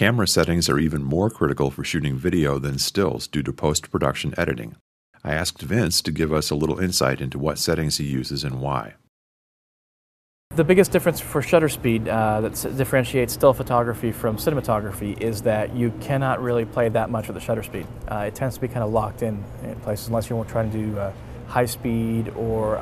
Camera settings are even more critical for shooting video than stills due to post-production editing. I asked Vince to give us a little insight into what settings he uses and why. The biggest difference for shutter speed that differentiates still photography from cinematography is that you cannot really play that much with the shutter speed. It tends to be kind of locked in places unless you want to try to do high speed or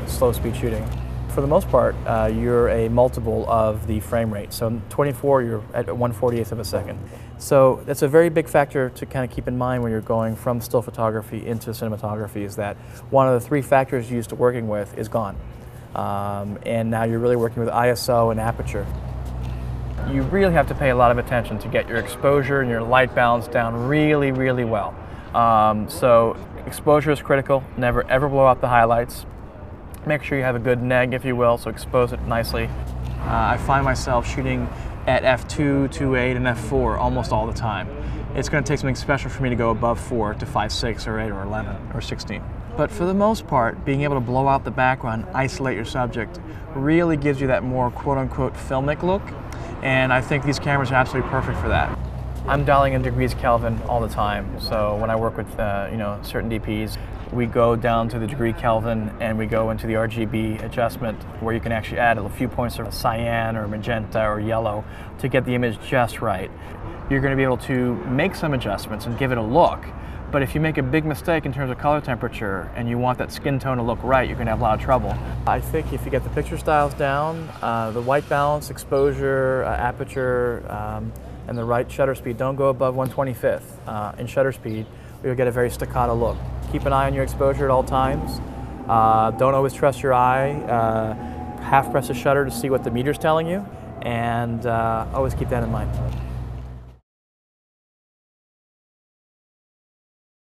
slow speed shooting. For the most part, you're a multiple of the frame rate. So 24, you're at 1/48th of a second. So that's a very big factor to kind of keep in mind when you're going from still photography into cinematography, is that one of the three factors you're used to working with is gone. And now you're really working with ISO and aperture. You really have to pay a lot of attention to get your exposure and your light balance down really, really well. So exposure is critical. Never ever blow out the highlights. Make sure you have a good neg, if you will, so expose it nicely. I find myself shooting at f2, 2.8, and f4 almost all the time. It's going to take something special for me to go above 4 to 5.6 or 8 or 11 or 16. But for the most part, being able to blow out the background, isolate your subject, really gives you that more quote-unquote filmic look, and I think these cameras are absolutely perfect for that. I'm dialing in degrees Kelvin all the time, so when I work with certain DPs, we go down to the degree Kelvin and we go into the RGB adjustment where you can actually add a few points of cyan or magenta or yellow to get the image just right. You're going to be able to make some adjustments and give it a look, but if you make a big mistake in terms of color temperature and you want that skin tone to look right, you're going to have a lot of trouble. I think if you get the picture styles down, the white balance, exposure, aperture, and the right shutter speed, don't go above 1/25th in shutter speed, you'll get a very staccato look. Keep an eye on your exposure at all times. Don't always trust your eye. Half press the shutter to see what the meter's telling you, and always keep that in mind.